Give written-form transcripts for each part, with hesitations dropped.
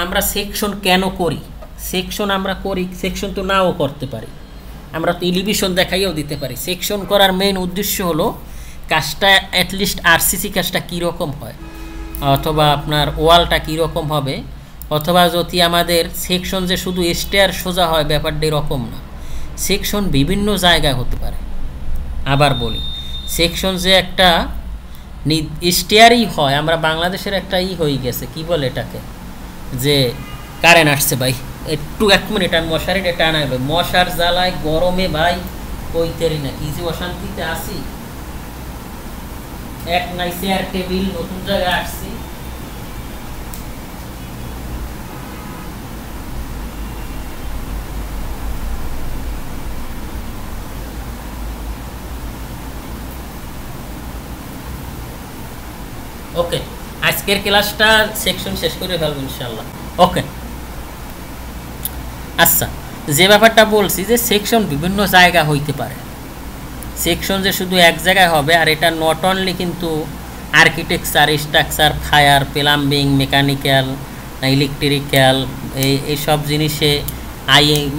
আমরা সেকশন কেন করি? সেকশন আমরা করি, সেকশন তো নাও করতে পারি, আমরা তো এলিভেশন দেখাইও দিতে পারি। সেকশন করার মেইন উদ্দেশ্য হলো কাজটা অ্যাটলিস্ট আরসিসি কাজটা কীরকম হয়, অথবা আপনার ওয়ালটা কীরকম হবে, অথবা যদি আমাদের সেকশন যে শুধু স্টেয়ার সোজা হয় ব্যাপারটা এরকম না, সেকশন বিভিন্ন জায়গায় হতে পারে। আবার বলি, সেকশন যে একটা স্টেয়ারই হয়, আমরা বাংলাদেশের একটা হয়ে গেছে, কি বলে এটাকে, যে কারেন্ট আসছে ভাই, একটু 1 মিনিট আমি মশারিটা টানাই ভাই, মশার জ্বালায় গরমে ভাই কইতেরি না, কি যে অশান্তিতে আসি। এক নাই চেয়ার টেবিল নতুন জায়গায় আসছি, ওকে। আজকের ক্লাসটা সেকশন শেষ করে ফেলবো ইনশাল্লাহ। ওকে, আচ্ছা, যে ব্যাপারটা বলছি যে সেকশন বিভিন্ন জায়গা হইতে পারে, সেকশন যে শুধু এক জায়গায় হবে, আর এটা নট অনলি কিন্তু architecture, structure, fire, plumbing, mechanical, electrical, এইসব জিনিসে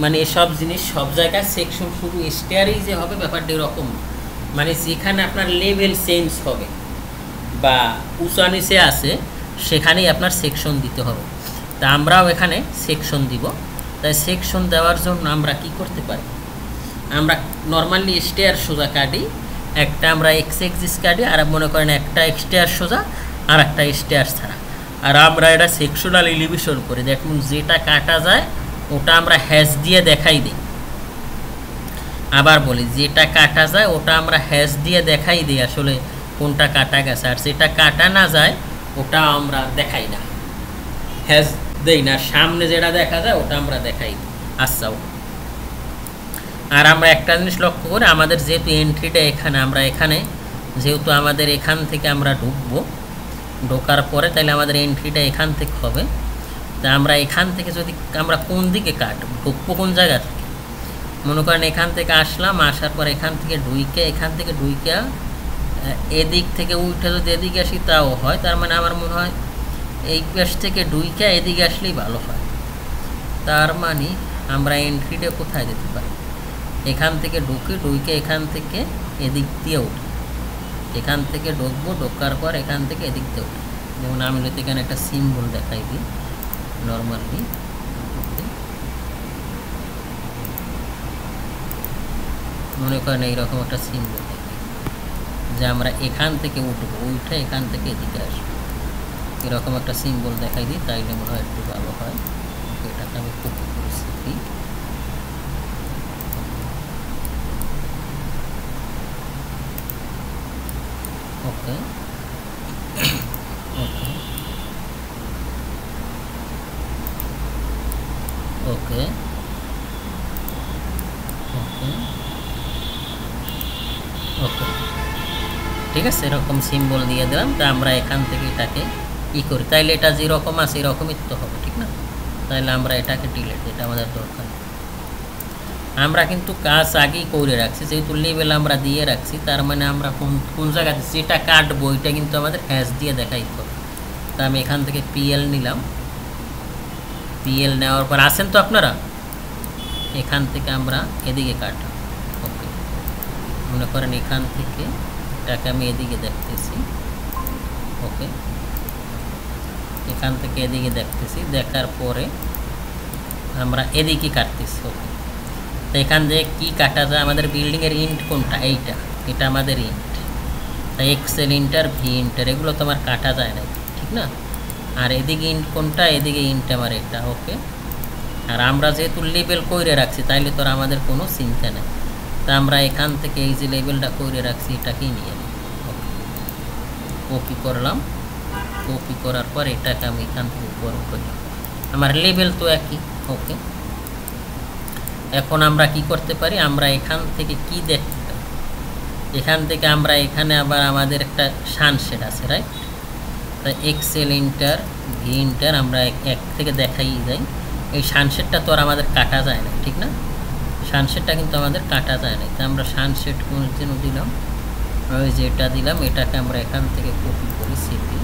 মানে এসব জিনিস সব জায়গায় সেকশন শুধু স্টেয়ারেই যে হবে ব্যাপারটা এরকম, মানে যেখানে আপনার লেভেল চেঞ্জ হবে বা উঁচা নিচে আছে সেখানেই আপনার সেকশন দিতে হবে। তা আমরাও এখানে সেকশন দিব। তাই সেকশন দেওয়ার জন্য আমরা কি করতে পারি, আমরা নর্মালি স্টেয়ার সোজা কাটি, একটা আমরা এক্স এক্সিস কাটি, আর মনে করেন একটা স্টেয়ার সোজা আর একটা স্টেয়ার ছাড়া, আর আমরা এটা সেকশনাল এলিভেশন করি। দেখুন, যেটা কাটা যায় ওটা আমরা হ্যাশ দিয়ে দেখাই দিই। আবার বলি, যেটা কাটা যায় ওটা আমরা হ্যাশ দিয়ে দেখাই দিই আসলে কোনটা কাটা গেছে, আর যেটা কাটা না যায় ওটা আমরা দেখাই না, হ্যাশ দেই না, সামনে যেটা দেখা যায় ওটা আমরা দেখাই দিই। আচ্ছা, আর আমরা একটা জিনিস লক্ষ্য করি, আমাদের যেহেতু এন্ট্রিটা এখানে, আমরা এখানে যেহেতু আমাদের এখান থেকে আমরা ঢুকবো, ঢোকার পরে তাহলে আমাদের এন্ট্রিটা এখান থেকে হবে। তা আমরা এখান থেকে যদি আমরা কোন দিকে কাটবো, ঢুকবো কোন জায়গা থেকে, মনে করেন এখান থেকে আসলাম, আসার পর এখান থেকে ঢুইকে এদিক থেকে উঠে যদি এদিকে আসি তাও হয়, তার মানে আমার মনে হয় এই পাশ থেকে ঢুইকে এদিকে আসলেই ভালো হয়। তার মানে আমরা এন্ট্রিটা কোথায় দিতে পারি, এখান থেকে ঢুকে এখান থেকে এদিক দিয়ে উঠি, এখান থেকে ঢুকবো, ঢোকার পর এখান থেকে এদিক দিয়ে উঠি। যেমন আমি যদি এখানে একটা সিম্বল দেখাই দিই নর্মালি, মনে করেন এইরকম একটা সিম্বল দেখাই যে আমরা এখান থেকে উঠবো, উঠে এখান থেকে এদিকে আসবো, এরকম একটা সিম্বল দেখাই দিই, তাইলে মনে হয় একটু ভালো হয়। এটাকে আমি কপি করেছি, ওকে ওকে ওকে ওকে ওকে, ঠিক আছে, এরকম সিম্বল দিয়ে দিলাম। তা আমরা এখান থেকে এটাকে করি, তাইলে এটা যেরকম আছে এরকমই তো হবে, ঠিক না? তাহলে আমরা এটাকে ডিলিট, এটা আমাদের দরকার। আমরা কিন্তু কাজ আগেই করে রাখছি, যেহেতু লেভেল আমরা দিয়ে রাখছি, তার মানে আমরা কোন জায়গাতে যেটা কাটবো এটা কিন্তু আমাদের হ্যাশ দিয়ে দেখাইতে হবে। তা আমি এখান থেকে পিএল নিলাম, পিএল নেওয়ার পর আসেন তো আপনারা, এখান থেকে আমরা এদিকে কাটলাম। ওকে, মনে করেন এখান থেকে এটাকে আমি এদিকে দেখতেছি, ওকে, এখান থেকে এদিকে দেখতেছি, দেখার পরে আমরা এদিকে কাটতেছি। ওকে, তো এখান থেকে কী কাটা যায়, আমাদের বিল্ডিংয়ের ইন্ট কোনটা, এটা আমাদের ইন্ট, তাই এক্সেল ইন্টার, ভি ইন্টার, এগুলো তো আমার কাটা যায় না, ঠিক না? আর এদিকে ইন্ট কোনটা, এদিকে ইন্ট আমার এটা। ওকে, আর আমরা যেহেতু লেবেল করে রাখছি তাইলে তো আমাদের কোনো চিন্তা নেই। তা আমরা এখান থেকে এই যে লেবেলটা করে রাখছি এটাকেই নিয়ে নিই। ওকে, কপি করলাম, কপি করার পর এটাকে আমি এখান থেকে উপর করলাম, আমার লেবেল তো একই। ওকে, এখন আমরা কি করতে পারি, আমরা এখান থেকে কি দেখতে পারি, এখান থেকে আমরা এখানে আবার আমাদের একটা সানসেট আছে, রাইট? তাই এক্সেল ইন্টার, ভি ইন্টার, আমরা এক থেকে দেখাই যাই। এই সানসেটটা তো আর আমাদের কাটা যায় না, ঠিক না? সানসেটটা কিন্তু আমাদের কাটা যায় না, তাই আমরা সানসেট কোন জন্য দিলাম, ওই যেটা দিলাম, এটাকে আমরা এখান থেকে কপি করি, সিপি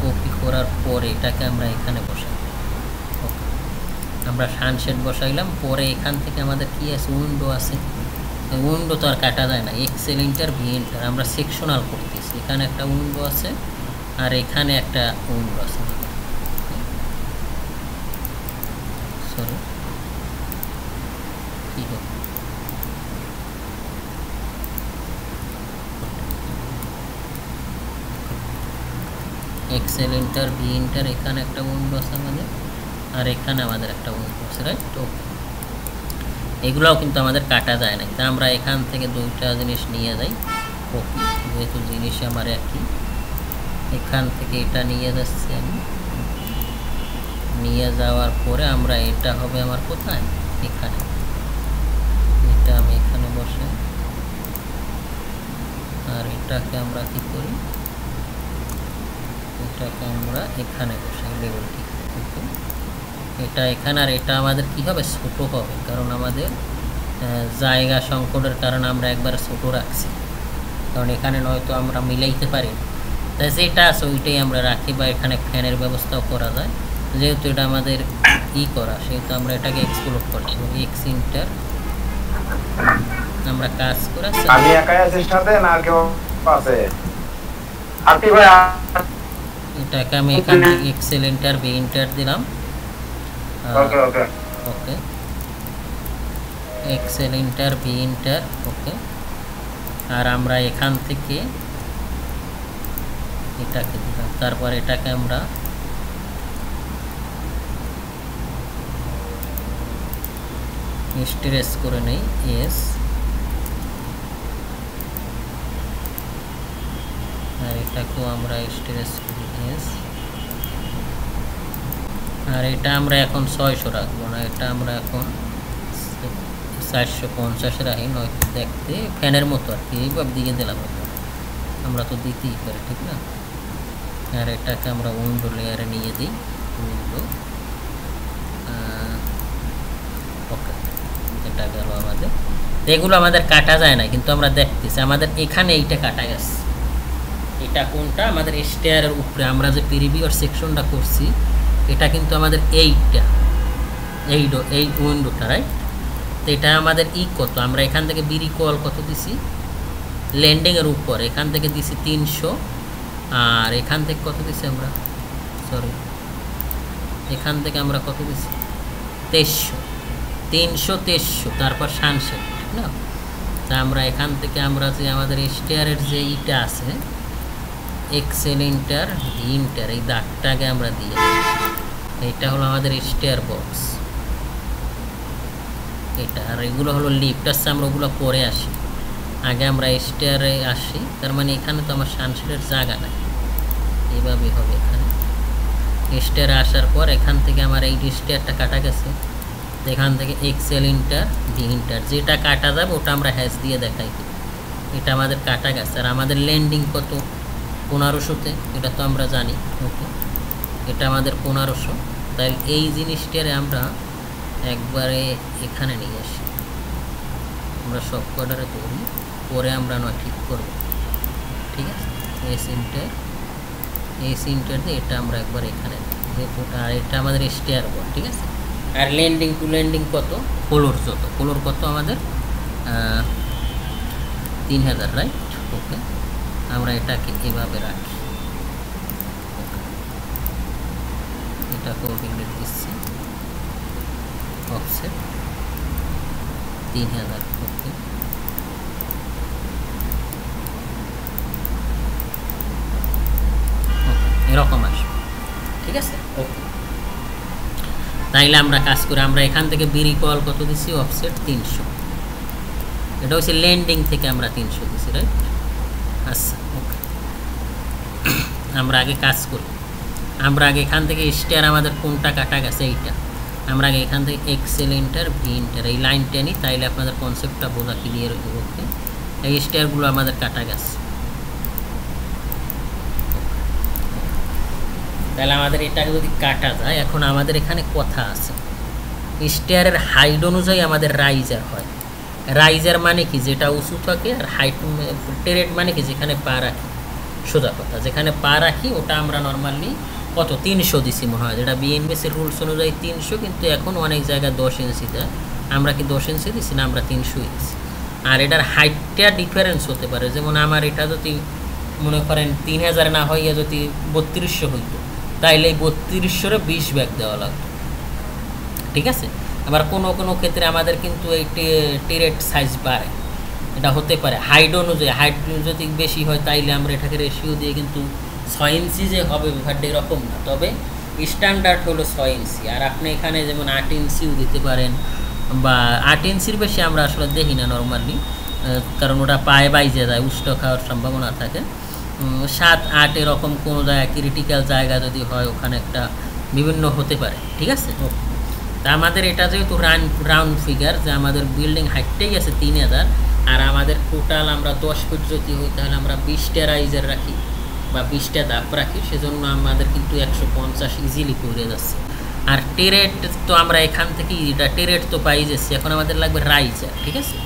কপি করার পরে এটাকে আমরা এখানে বসাই। ওকে, আমরা সানশেড বসাইলাম। পরে এখান থেকে আমাদের কি আছে, উইন্ডো আছে। উইন্ডো তো আর কাটা যায় না, এক্সেল এন্টার ভি এন্টার, আমরা সেকশনাল করতেছি। এখানে একটা উইন্ডো আছে আর এখানে একটা উইন্ডো আছে। সরি, কি হবে, এক্সেল এন্টার ভি এন্টার, এখানে একটা উইন্ডো আছে আমাদের, আর এখানে আমাদের একটা উইন্ডো আছে, রাইট? তো এগুলোও কিন্তু আমাদের কাটা যায় না, তা আমরা এখান থেকে দুইটা জিনিস নিয়ে যাই। ওকে, যেহেতু জিনিস আমার একই, এখান থেকে এটা নিয়ে যাচ্ছি আমি। নিয়ে যাওয়ার পরে আমরা এটা হবে আমার কোথায়, এখানে। এটা আমি এখানে বসে, আর এটাকে আমরা কি করি, এটাকে আমরা এখানে বসাই লেভেলটি। ওকে, এটা এখানে, আর এটা আমাদের কি হবে, ছোট হবে, কারণ আমাদের জায়গা সংকটের কারণে আমরা একবারে ছোট রাখছি, কারণ এখানে নয়তো আমরা মিলাইতে পারি। তাই যেটা আছে ওইটাই আমরা রাখি, বা এখানে ফ্যানের ব্যবস্থাও করা যায়। যেহেতু এটা আমাদের ই করা, সেহেতু আমরা এটাকে এক্সপ্লোর করি। এক্স ইন্টার আমরা কাজ করে, আমি একাই আছি সাথে না আর কেউ আছে? আপনি ভাই, এটাকে আমি এখান থেকে এক্সেল এন্টার ভি এন্টার দিলাম। ওকে ওকে ওকে, এক্সেল এন্টার ভি এন্টার। ওকে, আর আমরা এখান থেকে এটাকে দিলাম, তারপর এটাকে আমরা স্ট্রেস করে নেই, এস, আর এটাকেও আমরা স্ট্রেস করি, এস। আর এটা আমরা এখন 600 রাখবো না, এটা আমরা এখন 450 রাখি, নয়তো দেখতে ফ্যানের মতো আর কি, এইভাবে দিকে দিলাম। আমরা তো দিতেই পারি, ঠিক না? আর এটাকে আমরা উইন্ডো লেয়ারে নিয়ে দিই, উইন্ডো। ওকে, এটা গেল আমাদের। এগুলো আমাদের কাটা যায় না, কিন্তু আমরা দেখতেছি আমাদের এখানে এইটা কাটা গেছে। এটা কোনটা, আমাদের স্টেয়ারের উপরে আমরা যে প্রিভিউয়ার সেকশনটা করছি, এটা কিন্তু আমাদের এইটা, এই উইন্ডোটা, রাইট? তো এটা আমাদের ই কত, আমরা এখান থেকে বিরি কল কত দিছি, ল্যান্ডিংয়ের উপর এখান থেকে দিছি 300, আর এখান থেকে কত দিছি আমরা, সরি, এখান থেকে আমরা কত দিছি 2300, 300, তারপর সানসেট, ঠিক না? তা আমরা এখান থেকে আমরা যে আমাদের স্টেয়ারের যে ইটা আছে, এক্সেল ইন্টার ভি ইন্টার, এই দাগটাকে আমরা দিয়ে, এটা হলো আমাদের স্টেয়ার বক্স এটা, আর এগুলো হলো লিফট। আসছে, আমরা ওগুলো পরে আসি, আগে আমরা স্টেয়ারে আসি। তার মানে এখানে তো আমার সানসেটের জায়গা নাই, এইভাবে হবে। এখানে স্টেয়ারে আসার পর এখান থেকে আমার এই স্টেয়ারটা কাটা গেছে, এখান থেকে এক্সেল ইন্টার ভি ইন্টার, যেটা কাটা যাবে ওটা আমরা হ্যাশ দিয়ে দেখাই দিই। এটা আমাদের কাটা গেছে, আর আমাদের ল্যান্ডিং কত, 1500-তে, এটা তো আমরা জানি। ওকে, এটা আমাদের 1500। তাই এই জিনিসটারে আমরা একবারে এখানে নিয়ে আসি, আমরা সব কোয়ার্টারে ধরি, পরে আমরা নয় ঠিক করব, ঠিক আছে? এস ইন্টার দিয়ে এটা আমরা একবার এখানে, আর এটা আমাদের স্টেয়ার বোর্ড, ঠিক আছে? আর ল্যান্ডিং টু ল্যান্ডিং কত, ফ্লোর যত, ফ্লোর কত আমাদের 3000, রাইট? ওকে, আমরা এটাকে এভাবে রাখি, এটা কোঅর্ডিনেট দিচ্ছি, অফসেট 3000। ওকে, এরকম আসবে, ঠিক আছে? ওকে, তাইলে আমরা কাজ করে, আমরা এখান থেকে বিরি কল কত দিছি, অফসেট 300, এটা হচ্ছে ল্যান্ডিং থেকে আমরা 300 দিছি, রাইট? আচ্ছা, ওকে, আমরা আগে কাজ করি। আমরা আগে এখান থেকে স্টেয়ার আমাদের কোনটা কাটা গেছে, এইটা আমরা আগে এখান থেকে এক্সেল ইন্টার ভি ইন্টার এই লাইনটা নিই, তাইলে আপনাদের কনসেপ্টটা বোঝা ক্লিয়ার হয়ে যাবে। ওকে, এই স্টেয়ারগুলো আমাদের কাটা গেছে, তাহলে আমাদের এটাকে যদি কাটা যায়, এখন আমাদের এখানে কথা আছে, স্টেয়ারের হাইট অনুযায়ী আমাদের রাইজার হয়। রাইজার মানে কি, যেটা উঁচু থাকে, আর হাইট টেরেট মানে কি, যেখানে পা রাখি। সোজা কথা, যেখানে পা রাখি ওটা আমরা নর্মালি কত 300 দিছি মনে হয়, যেটা বিএনবিসির রুলস অনুযায়ী 300, কিন্তু এখন অনেক জায়গায় 10 ইঞ্চি দেয়। আমরা কি 10 ইঞ্চি দিছি না, আমরা 300 দিছি। আর এটার হাইটটা ডিফারেন্স হতে পারে, যেমন আমার এটা যদি মনে করেন 3000 না হইয়া যদি 3200 হইতো, তাইলে এই 3200-রে 20 ব্যাগ দেওয়া লাগতো, ঠিক আছে। আবার কোনো কোনো ক্ষেত্রে আমাদের কিন্তু এই টেরেট সাইজ বাড়ে, এটা হতে পারে হাইট অনুযায়ী। হাইট যদি বেশি হয় তাইলে আমরা এটাকে রেশিও দিয়ে কিন্তু 6 ইঞ্চি যে হবে ব্যাপারটা এরকম না, তবে স্ট্যান্ডার্ড হলো 6 ইঞ্চি। আর আপনি এখানে যেমন 8 ইঞ্চিও দিতে পারেন, বা 8 ইঞ্চির বেশি আমরা আসলে দেখি না নর্মালি, কারণ ওটা পায়ে বাইজে যায়, উষ্ণ খাওয়ার সম্ভাবনা থাকে। 7, 8 এরকম কোনো জায়গায় ক্রিটিক্যাল জায়গা যদি হয় ওখানে একটা বিভিন্ন হতে পারে, ঠিক আছে। তা আমাদের এটা যেহেতু রাউন্ড ফিগার, যে আমাদের বিল্ডিং হাইটটাই আছে 3000, আর আমাদের টোটাল আমরা 10 ফিট যদি হই তাহলে আমরা 20টা রাইজার রাখি বা 20টা ধাপ রাখি, সেজন্য আমাদের কিন্তু 150 ইজিলি পড়ে যাচ্ছে। আর টেরেট তো আমরা এখান থেকে এটা টেরেট তো পাই যাচ্ছি, এখন আমাদের লাগবে রাইজার, ঠিক আছে।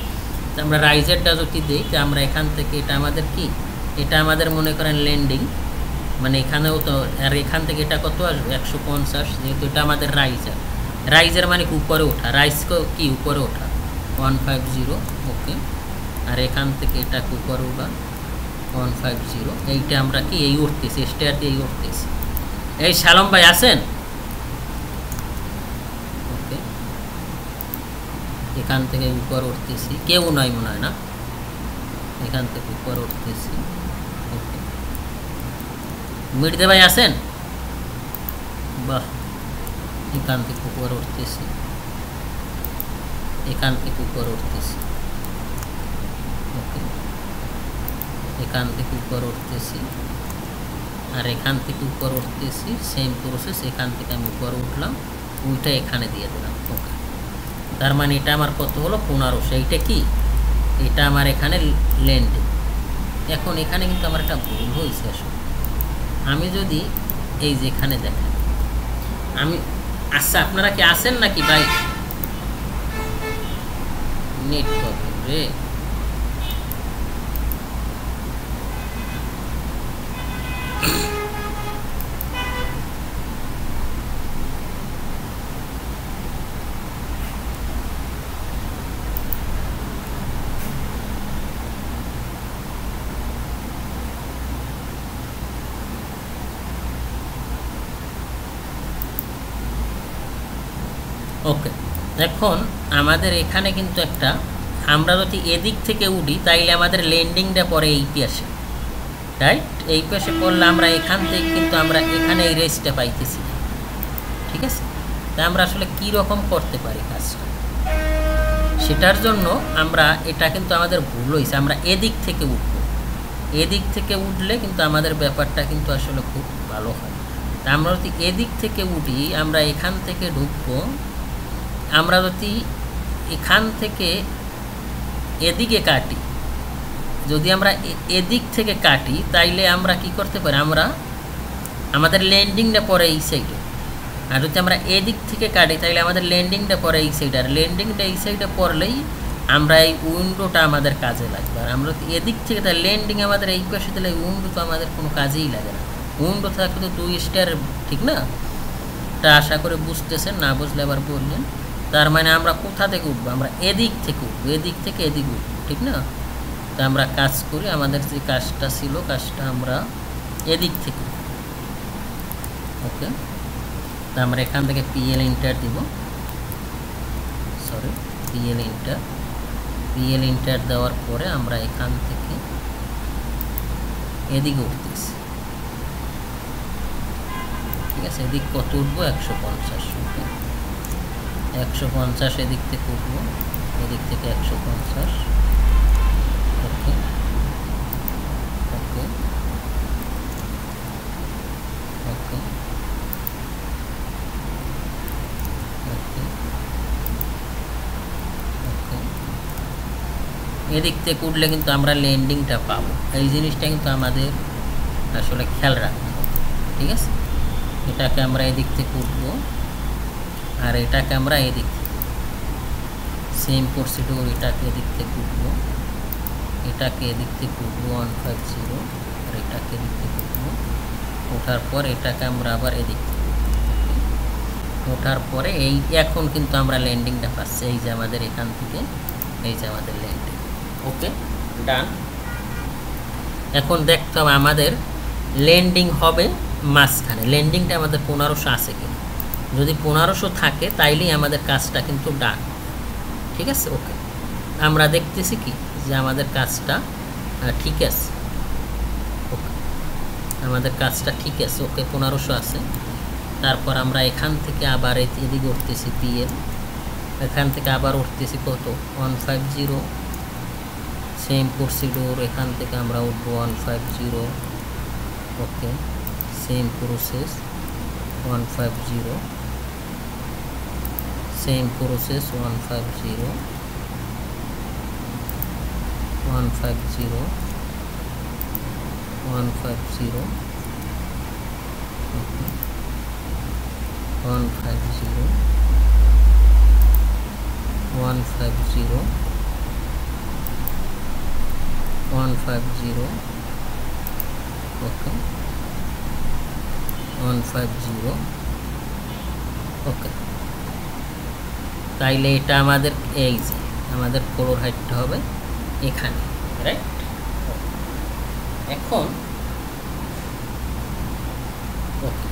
তো আমরা রাইজারটা যদি দিই, তো আমরা এখান থেকে এটা আমাদের কি, এটা আমাদের মনে করেন ল্যান্ডিং, মানে এখানেও তো, আর এখান থেকে এটা কত আসবে 150, যেহেতু এটা আমাদের রাইজার। রাইজার মানে উপরে ওঠা, রাইজ কি উপরে ওঠা 150, ওকে। আর এখান থেকে এটা উপরে ওঠা 150, এইটা আমরা কি এই উঠতেছি, স্টেয়ার দিয়ে উঠতেছি। এই শালম ভাই আছেন? ওকে, এখান থেকে উপরে উঠতেছি, কেউ নয় মনে হয় না, এখান থেকে উপরে উঠতেছি। ওকে, মির্জা ভাই আছেন? বাহ, এখান থেকে উপরে উঠতেছি, এখান থেকে উপরে উঠতেছি, ওকে, এখান থেকে উপরে উঠতেছি, আর এখান থেকে উপরে উঠতেছি, সেম প্রসেস। এখান থেকে আমি উপরে উঠলাম, উল্টা এখানে দিয়ে দিলাম, ওকে। তার মানে এটা আমার কত হলো 1500, এইটা কি, এটা আমার এখানে ল্যান্ডিং। এখন এখানে কিন্তু আমার একটা ভুল হয়েছে আসলে। আমি যদি এই যে এখানে দেখেন, আমি আচ্ছা আপনারা কি আসেন নাকি ভাই? নেট প্রবলেম রে। ওকে, এখন আমাদের এখানে কিন্তু একটা, আমরা যদি এদিক থেকে উঠি তাইলে আমাদের ল্যান্ডিংটা পরে এই পাশে, রাইট? এই পাশে পড়লে আমরা এখান থেকে কিন্তু আমরা এখানে এই রেসটা পাইতেছি, ঠিক আছে। তা আমরা আসলে কি রকম করতে পারি কাজটা, সেটার জন্য আমরা, এটা কিন্তু আমাদের ভুল হয়েছে, আমরা এদিক থেকে উঠব। এদিক থেকে উঠলে কিন্তু আমাদের ব্যাপারটা কিন্তু আসলে খুব ভালো হয়। তা আমরা যদি এদিক থেকে উঠি, আমরা এখান থেকে ঢুকবো, আমরা যদি এখান থেকে এদিকে কাটি, যদি আমরা এদিক থেকে কাটি তাইলে আমরা কি করতে পারি, আমরা আমাদের ল্যান্ডিংটা পরে এই সাইডে। আর যদি আমরা এদিক থেকে কাটি তাইলে আমাদের ল্যান্ডিংটা পরে এই সাইডে, আর ল্যান্ডিংটা এই সাইডে পড়লেই আমরা এই উইন্ডোটা আমাদের কাজে লাগবে। আর আমরা যদি এদিক থেকে, তাহলে ল্যান্ডিং আমাদের এই পাশে দিলে উইন্ডো তো আমাদের কোনো কাজেই লাগে না। উইন্ডো থাকলে তো 2 স্টার, ঠিক না? তা আশা করে বুঝতেছেন, না বুঝলে আবার বললেন। তার মানে আমরা কোথা থেকে উঠবো, আমরা এদিক থেকে উঠবো, এদিক থেকে এদিক উঠবো, ঠিক না? তা আমরা কাজ করি, আমাদের যে কাজটা ছিল, কাজটা আমরা এদিক থেকে, ওকে। তা আমরা এখান থেকে পিএল এন্টার দিব, সরি পিএল এন্টার দেওয়ার পরে আমরা এখান থেকে এদিকে উঠতেছি, ঠিক আছে। এদিক কত উঠবো 150, ওকে। 150 এদিক থেকে উঠবো, এদিক থেকে 150, ওকে ওকে ওকে ওকে ওকে। এদিক থেকে উঠলে কিন্তু আমরা ল্যান্ডিংটা পাবো, এই জিনিসটা কিন্তু আমাদের আসলে খেয়াল রাখতে হবে, ঠিক আছে। এটাকে আমরা এদিক থেকে উঠবো, আর এটাকে আমরা এদিক থেকে, সেম প্রসিডিউর, এটাকে এদিক থেকে উঠবো, এটাকে এদিক থেকে উঠবো 150, আর এটাকে এদিক থেকে উঠবো ওঠার পর এটাকে আমরা আবার এদিক ওঠার পরে এই এখন কিন্তু আমরা ল্যান্ডিংটা পাচ্ছি, এই যে আমাদের এখান থেকে এই যে আমাদের ল্যান্ডিং। ওকে, ডান। এখন দেখতে হবে আমাদের ল্যান্ডিং হবে মাঝখানে, ল্যান্ডিংটা আমাদের 1500 আছে কিনা। যদি 1500 থাকে তাইলেই আমাদের কাজটা কিন্তু ডান, ঠিক আছে। ওকে, আমরা দেখতেছি কি যে আমাদের কাজটা ঠিক আছে। ওকে, আমাদের কাজটা ঠিক আছে। ওকে, 1500 আছে। তারপর আমরা এখান থেকে আবার এদিকে উঠতেছি পিএল, এখান থেকে আবার উঠতেছি কত 150, সেম প্রসিডিউর, এখান থেকে আমরা উঠবো 150। ওকে, সেম প্রসেস 150, সেম প্রসেস 150, 150, 150, 150, 150, 150, ওকে 150। ওকে, তাইলে এটা আমাদের এই যে আমাদের ফ্লোর হাইটটা হবে এখানে, রাইট। এখন ওকে,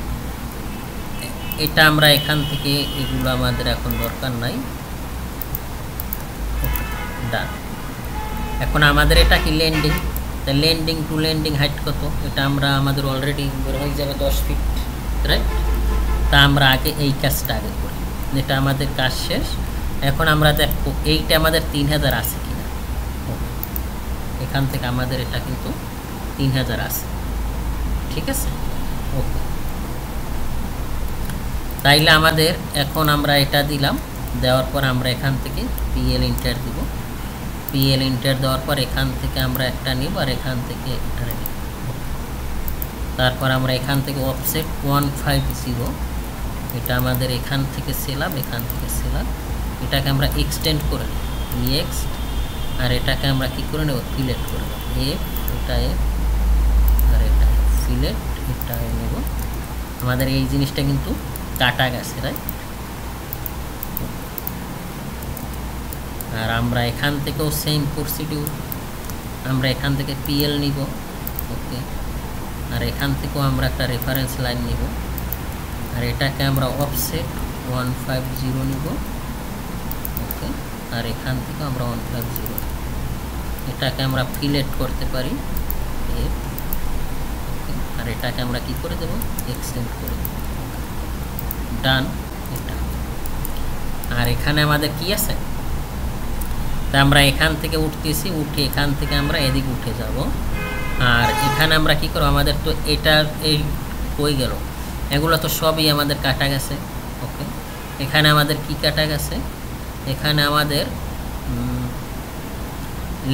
এটা আমরা এখান থেকে এগুলো আমাদের এখন দরকার নাই। ডান। এখন আমাদের এটা কি ল্যান্ডিং, তা ল্যান্ডিং টু ল্যান্ডিং হাইট কত, এটা আমরা আমাদের অলরেডি বের হয়ে যাবে 10 ফিট, রাইট। তা আমরা আগে এই কাজটা আগে করি, যেটা আমাদের কাজ শেষ। এখন আমরা দেখবো এইটা আমাদের 3000 আছে কিনা। এখান থেকে আমাদের এটা কিন্তু 3000 আছে, ঠিক আছে। ওকে, তাইলে আমাদের এখন আমরা এটা দিলাম, দেওয়ার পর আমরা এখান থেকে পিএল ইন্টার দিব। পিএল ইন্টার দেওয়ার পর এখান থেকে আমরা একটা নিব আর এখান থেকে এটা নিব। তারপর আমরা এখান থেকে অফসেট 150, এটা আমাদের এখান থেকে সেলাম, এখান থেকে সেলাম, এটাকে আমরা এক্সটেন্ড করে নেব এক্স, আর এটাকে আমরা কি করে নেব ফিলেট করে নেব এফ, এটা এফ আর এটা ফিলেট, এটা নেব। আমাদের এই জিনিসটা কিন্তু কাটা গেছে, রাইট। আর আমরা এখান থেকেও সেম প্রসিডিউর, আমরা এখান থেকে পিএল নিব। ওকে, আর এখান থেকেও আমরা একটা রেফারেন্স লাইন নিব, আর এটাকে আমরা অফসেট 150 নিব। ওকে, আর এখান থেকে আমরা 150, এটাকে আমরা ফিলেট করতে পারি এফ। ওকে, আর এটাকে আমরা কি করে দেব এক্সটেন্ড করে দেব। ডান। এটা আর এখানে আমাদের কি আছে, তা আমরা এখান থেকে উঠতেছি, উঠে এখান থেকে আমরা এদিকে উঠে যাব। আর এখানে আমরা কি করব, আমাদের তো এটা এই কই গেল, এগুলো তো সবই আমাদের কাটা গেছে। ওকে, এখানে আমাদের কি কাটা গেছে, এখানে আমাদের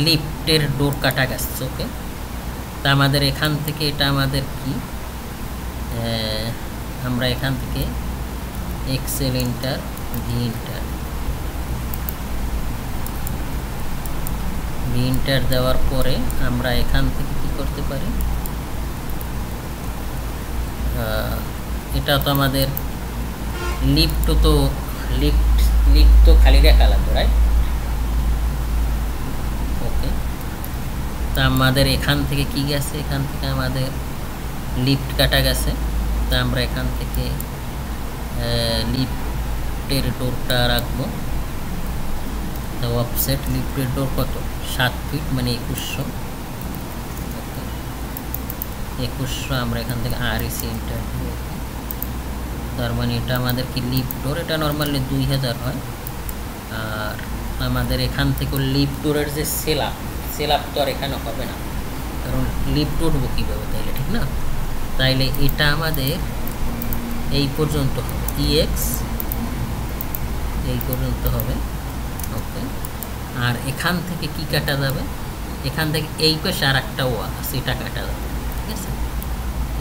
লিফটের ডোর কাটা গেছে। ওকে, তা আমাদের এখান থেকে এটা আমাদের কি, আমরা এখান থেকে এক্সেল ইন্টার ভি ইন্টার দেওয়ার পরে আমরা এখান থেকে কি করতে পারি, এটা তো আমাদের লিফট তো খালি রেখা লাগবে, রাইট। ওকে, তা আমাদের এখান থেকে কি গেছে, এখান থেকে আমাদের লিফট কাটা গেছে। তা আমরা এখান থেকে লিফটের ডোরটা রাখবো। তো অফসেট লিফটের ডোর কত 7 ফিট, মানে 2100। ওকে, 2100 আমরা এখান থেকে আরইসি ইন্টার দিব। তার মানে এটা আমাদের কি লিফট ডোর, এটা নর্মালি 2000 হয়। আর আমাদের এখান থেকে লিফট ডোরের যে সেলাপ তো আর এখানে হবে না, কারণ লিফট উঠবো কীভাবে, তাইলে ঠিক না। তাইলে এটা আমাদের এই পর্যন্ত হবে, ইএক্স এই পর্যন্ত হবে। ওকে, আর এখান থেকে কি কাটা যাবে, এখান থেকে এই পাশে আর একটা ওয়াল আছে, এটা কাটা যাবে, ঠিক আছে।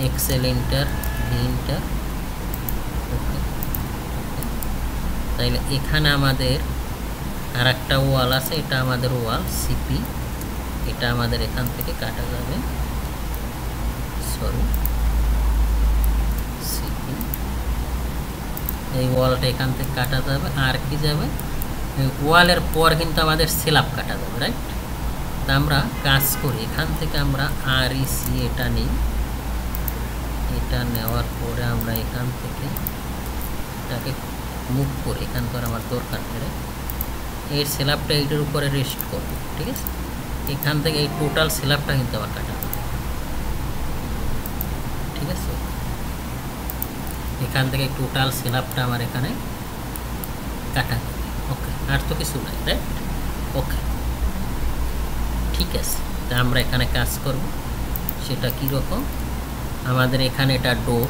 Excel enter V enter. Okay, তাইলে এখানে আমাদের আর একটা ওয়াল আছে, এটা আমাদের ওয়াল সিপি, এটা আমাদের এখান থেকে কাটা যাবে। সরি, এই ওয়ালটা এখান থেকে কাটা যাবে, আর কি যাবে ওয়ালের পর কিন্তু আমাদের স্ল্যাব কাটা যাবে, রাইট? তা আমরা কাজ করি, এখান থেকে আমরা REC এটা নিই, এটা নেওয়ার পরে আমরা এখান থেকে এটাকে মুভ করি, এখান থেকে আমার দরকার নেই, এই স্ল্যাবটা এইটার উপরে রেস্ট করব, ঠিক আছে? এখান থেকে এই টোটাল স্ল্যাবটা কিন্তু আমার কাটা হবে, ঠিক আছে? এখান থেকে টোটাল স্ল্যাবটা আমার এখানে কাটা হবে, ওকে, আর তো কিছু নাই, রাইট? ওকে, ঠিক আছে। তা আমরা এখানে কাজ করব, সেটা কীরকম, আমাদের এখানে এটা ডোর,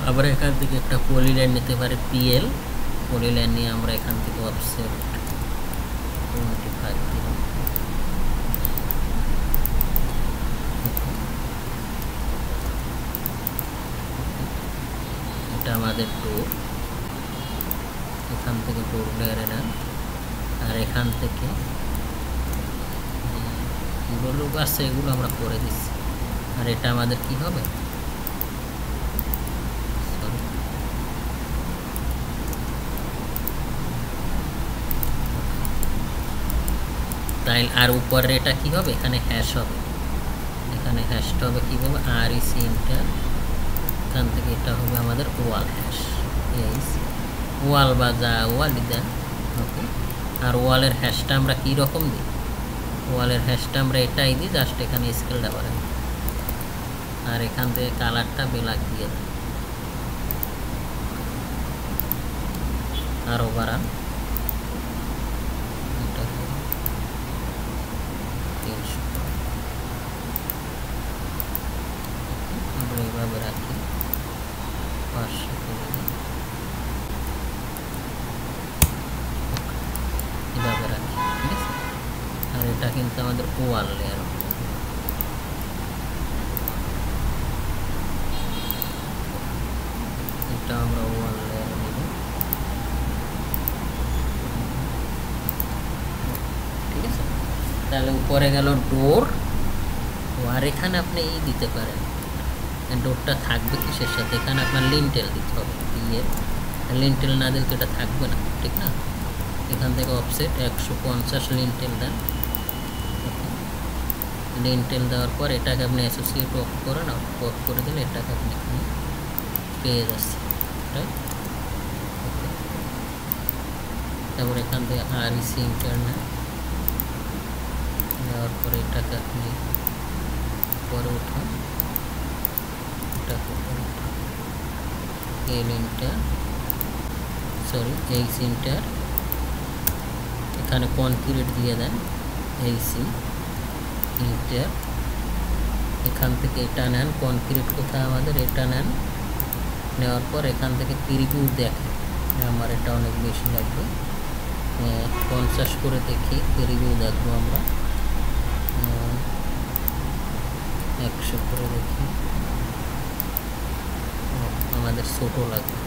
আবার এখান থেকে একটা পলিলাইন নিতে পারি, PL পলিলাইন নিয়ে আমরা এখান থেকে অফসেট 25 দিলাম, এটা আমাদের ডোর, এখান থেকে ডোর লেয়ারে নেন, আর এখান থেকে লোক আছে এগুলো আমরা করে দিচ্ছি, আর এটা আমাদের কি হবে, তাই আর উপরে এটা কি হবে, এখানে হ্যাশ হবে, এখানে হ্যাশটা হবে কীভাবে, REC ইন্টার, এখান থেকে এটা হবে আমাদের ওয়াল হ্যাশ, ওয়াল বা যা ওয়ালই দেন, ওকে। আর ওয়ালের হ্যাশটা আমরা কী রকম দিই, ওয়ালের হ্যাশটা আমরা এটাই দিই, জাস্ট এখানে স্কেলটা বাড়াই, আর এখান থেকে কালারটা ব্ল্যাক দিয়ে দেয়, আরও বাড়ান, আমরা এইভাবে রাখি 500 করে দিই, এভাবে রাখি, ঠিক আছে? আর এটা কিন্তু আমাদের ওয়াল লেয়ার, এটা আমরা ওয়াল লেয়ার নেব, ঠিক আছে? তাহলে উপরে গেল ডোর, আর এখানে আপনি এই দিতে পারেন, ডোরটা থাকবে কিসের সাথে, এখানে আপনার লিন্টেল দিতে হবে, লিন্টেল না দিলে তো এটা থাকবে না, ঠিক না? এখান থেকে অফসেট 150 লিন্টেল দেন, লিন্টেল দেওয়ার পর এটাকে আপনি অ্যাসোসিয়েট অফ করেন, অফ করে দিলে এটাকে আপনি এখানে পেয়ে যাচ্ছেন, রাইট? ওকে, তারপর এখান থেকে REC ইন্টারনেট দেওয়ার পরে এটাকে আপনি পরে উঠান, এটাকে উপরে উঠান, L inter, sorry H inter, এখানে কনক্রিট দিয়ে দেন, AC ইন্টার, এখান থেকে এটা নেন, কনক্রিট কোথায় আমাদের, এটা নেন, নেওয়ার পর এখান থেকে প্রিভিউ দেখেন, আমার এটা অনেক বেশি লাগবে, 50 করে দেখি, প্রিভিউ দেখবো আমরা 100 করে দেখি, আমাদের ছোটো লাগবে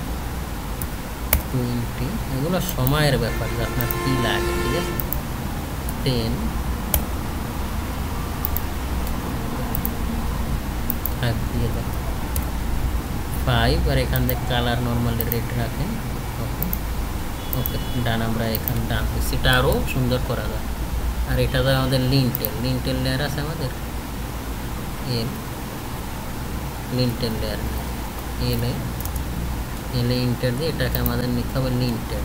20, এগুলো সময়ের ব্যাপার যে আপনার কী লাগে, ঠিক আছে? 10 দিয়ে দেন, 5, আর এখান থেকে কালার নর্মালি রেড রাখেন, ওকে ওকে ডান, আমরা এখানে ডান, সেটা আরও সুন্দর করা যায়। আর এটা তো আমাদের লিন্টেল লেয়ার আছে আমাদের, লিন্টেল লেয়ার এলে ইন্টার দিয়ে এটাকে আমাদের নিতে হবে লিন্টেল,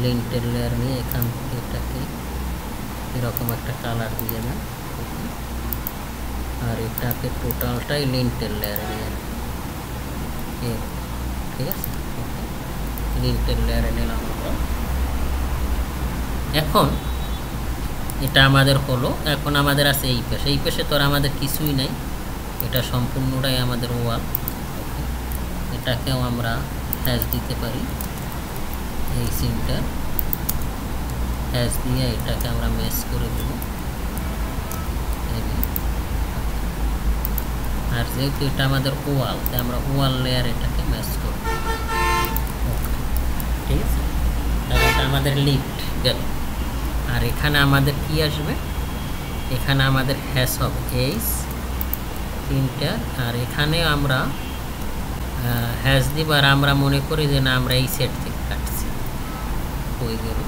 লিন্টেল লেয়ার নিয়ে এখান থেকে এটাকে এরকম একটা কালার দিয়ে দেন, আর এটাকে টোটালটাই লিন্টেল লেয়ারে নিয়ে, ঠিক আছে? লিন্টেল লেয়ারে নিলাম আমরা। এখন এটা আমাদের হলো, এখন আমাদের আছে এই পাশে তো আর আমাদের কিছুই নাই, এটা সম্পূর্ণটাই আমাদের ওয়াল, এটাকেও আমরা হ্যাশ দিতে পারি, এই সিনটা হ্যাশ দিয়ে এটাকে আমরা ম্যাচ করে দেব, আর যেহেতু এটা আমাদের ওয়াল, তাই আমরা ওয়াল লেয়ার এটাকে ম্যাচ করব, ঠিক আছে? তাহলে এটা আমাদের লিফট গেল। আর এখানে আমাদের কি আসবে, এখানে আমাদের হ্যাশ হবে H ইন্টার, আর এখানে আমরা হ্যাশ দিব আর আমরা মনে করি যে না আমরা এই সেট থেকে কাটছি, হয়ে গেল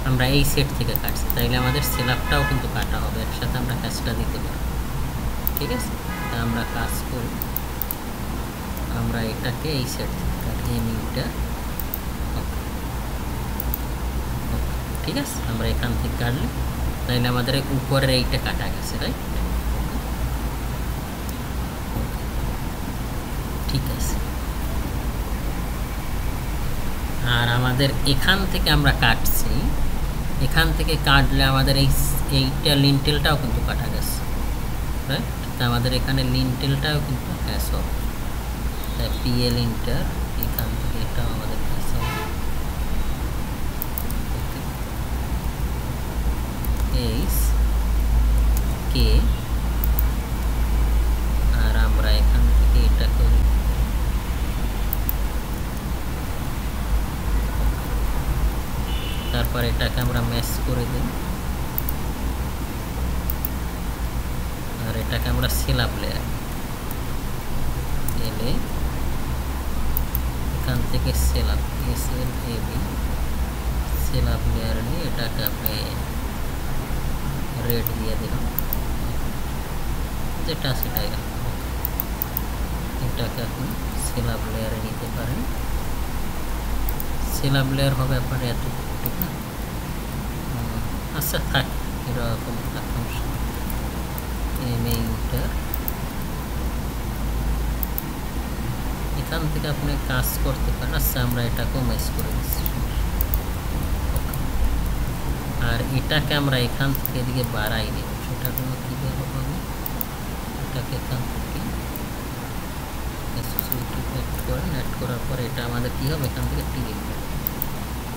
আমরা এই সেট থেকে কাটছি, তাইলে আমাদের সেলাপটাও কিন্তু কাটা হবে, একসাথে আমরা হ্যাশটা দিতে পারি। ঠিক আছে, তা আমরা কাজ করি, আমরা এটাকে এই সেট থেকে কাটি, এমইটা ঠিক আছে, আমরা এখান থেকে কাটলে তাইলে আমাদের উপরের এইটা কাটা গেছে, রাইট? ঠিক আছে, আর আমাদের এখান থেকে আমরা কাটছি, এখান থেকে কাটলে আমাদের এইটা লিন্টেলটাও কিন্তু কাটা গেছে, রাইট? তা আমাদের এখানে লিন্টেলটাও কিন্তু হ্যাশ হবে, তাই পিএল ইন্টার এখান থেকে এটাও আমাদের হ্যাশ হবে। এইচ কে আর আমরা এখান থেকে এটা করি, তারপর এটাকে আমরা ম্যাচ করে দিই, আর এটাকে আমরা সেলাপ লেয়ার এলে এখান থেকে সেলাপ SLAB সেলাপ লেয়ার নিয়ে এটাকে আপনি রেড দিয়ে দিলাম, যেটা সেটাই এটাকে আপনি সেলাপ লেয়ারে নিতে পারেন। সেলাপ লেয়ার হবে আপনার এতটুকু, ঠিক না? আচ্ছা থাক, এরকম থাকলাম এমইটা, এখান থেকে আপনি কাজ করতে পারেন। আচ্ছা আমরা এটাকেও ম্যাচ করে দিচ্ছি, আর এটাকে আমরা এখান থেকে এদিকে বাড়াই দেব, সেটার জন্য কীভাবে হবে, এটাকে এখান থেকে অ্যাড করেন, অ্যাড করার পরে এটা আমাদের কী হবে, এখান থেকে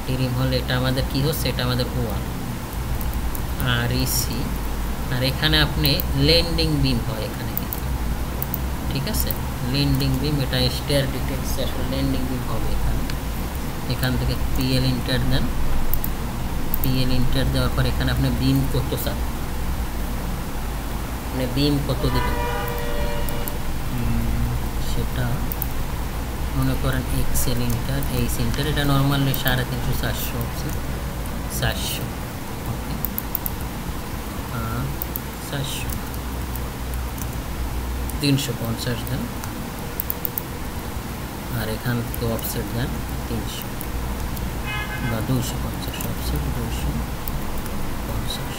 টিরিম হলে এটা আমাদের কী হচ্ছে, এটা আমাদের ওয়াল আর ইসি, আর এখানে আপনি ল্যান্ডিং বিম হয় এখানে কিন্তু, ঠিক আছে? ল্যান্ডিং বিম এটা স্টেয়ার ডিটেলসে আসলে ল্যান্ডিং বিম হবে এখানে, এখান থেকে পিএল ইন্টার দেন, পিএল ইন্টার দেওয়ার পর এখানে আপনি বিম কত চান, মানে বিম কত দেবেন সেটা মনে করেন এক্সেল ইন্টার, এইচ ইন্টার, এটা নর্মালি 350 400 হচ্ছে, 400 ওকে, 400 350 দেন, আর এখান থেকে অফসেট দেন 300 বা 250, অফসেট 250, অফসেট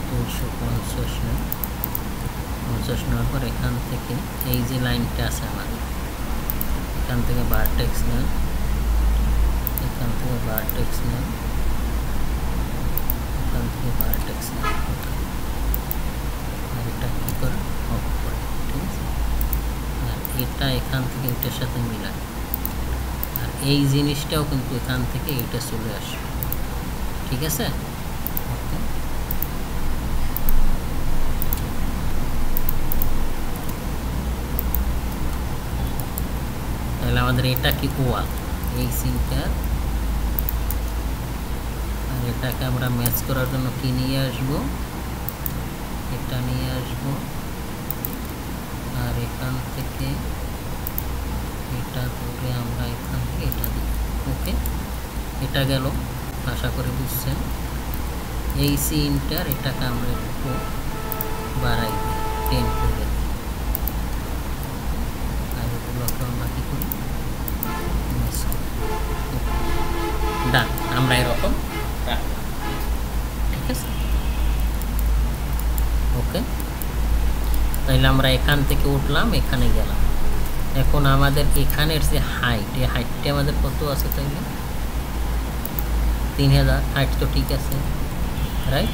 250 নেন, 50 নেওয়ার পর এখান থেকে এই যে লাইনটা আছে আমাদের, এখান থেকে ভার্টেক্স নেন, এখান থেকে ভার্টেক্স নেন, এখান থেকে ভার্টেক্স নেন, আর এটা কী করে অফ করে, ঠিক আছে? আর এটা এখান থেকে এটার সাথে মিলান, আর এই জিনিসটাও কিন্তু এখান থেকে এইটা চলে আসবে, ঠিক আছে? তাহলে আমাদের এটা কি ওয়াল, এই সিনটা, আর এটাকে আমরা ম্যাচ করার জন্য কি নিয়ে আসবো, এটা নিয়ে আসবো, আর এখান থেকে এটা ধরে আমরা এখান থেকে এটা দিই, ওকে? এটা গেল, আশা করি বুঝছেন। এই সি ইন্টার এটাকে আমরা একটু বাড়াই দিই, 10 করে দিই, আর এগুলোকে আমরা কী করি, ডান, আমরা এরকম রাখলাম, ঠিক আছে? ওকে, তাইলে আমরা এখান থেকে উঠলাম, এখানে গেলাম, এখন আমাদের এখানের যে হাইট, এই হাইটটা আমাদের কত আছে, তাইলে 3000 হাইট, তো ঠিক আছে, রাইট?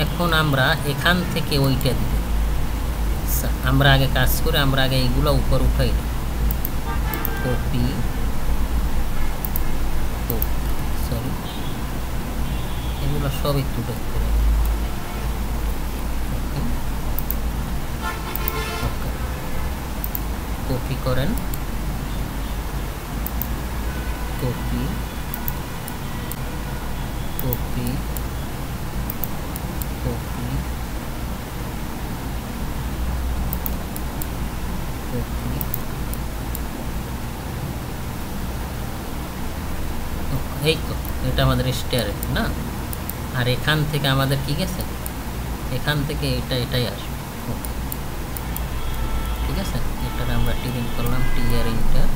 এখন আমরা এখান থেকে ওইটা দিব, আমরা আগে কাজ করে আমরা আগে এইগুলো উপর উঠাই দিই, কপি, সরি এগুলো সব একটু করে, কপি করেন, কপি কপি কপি কপি এই তো এটা আমাদের স্টেয়ারে না, আর এখান থেকে আমাদের কি গেছে, এখান থেকে এটাই আসবে। ওকে ঠিক আছে, এটা আমরা টিরিং করলাম টিআর ইন্টার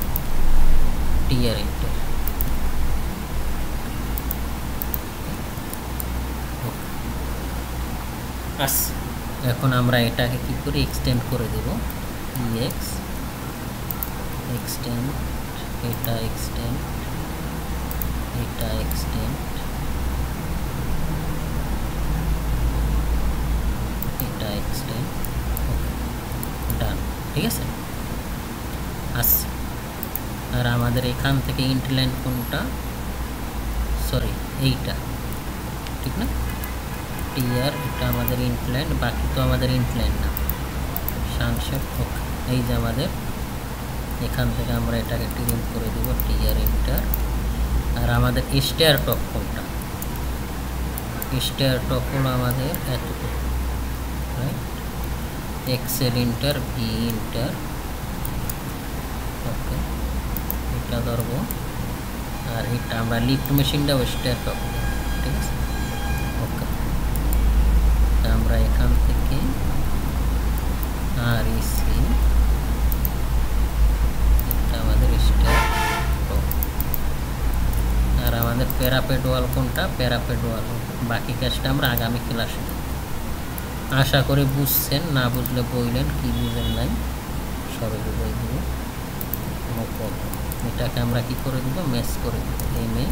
আচ্ছা এখন আমরা এটাকে কি করি, এক্সটেন্ড করে দেব, ইএক্স এক্সটেন্ড, এটা এক্সটেন্ড, এটা এক্সটেন্ড, এটা এক্সটেন্ড, ওকে ডান, ঠিক আছে। আচ্ছা আর আমাদের এখান থেকে ইন্টলাইন কোনটা, সরি এইটা, ঠিক না, টিআর, এটা আমাদের ইনক্লাইন, বাকি তো আমাদের ইনক্লাইন না, সানশেপ। ওকে এই যে আমাদের এখান থেকে আমরা এটাকে টিরিং করে দেব টিআর ইন্টার, আর আমাদের স্টেয়ার টপ কোনটা, স্টেয়ার টপ হলো আমাদের এতটুকু, right, Excel enter V enter, okay এটা ধরবো, আর এটা আমরা লিফট মেশিনটাও স্টেয়ার টপ, ঠিক আছে। ওকে আমরা এখান থেকে আর ইসি, এটা আমাদের স্টেয়ার টপ, আর আমাদের প্যারাপেড ওয়াল কোনটা, প্যারাপেড ওয়াল, বাকি কাজটা আমরা আগামী ক্লাসে। আশা করি বুঝছেন, না বুঝলে বললেন কি বুঝেন নাই, সবাই বই দেব, নো প্রবলেম। এটাকে আমরা কি করে দেবো, ম্যাচ করে দেবো, এম এ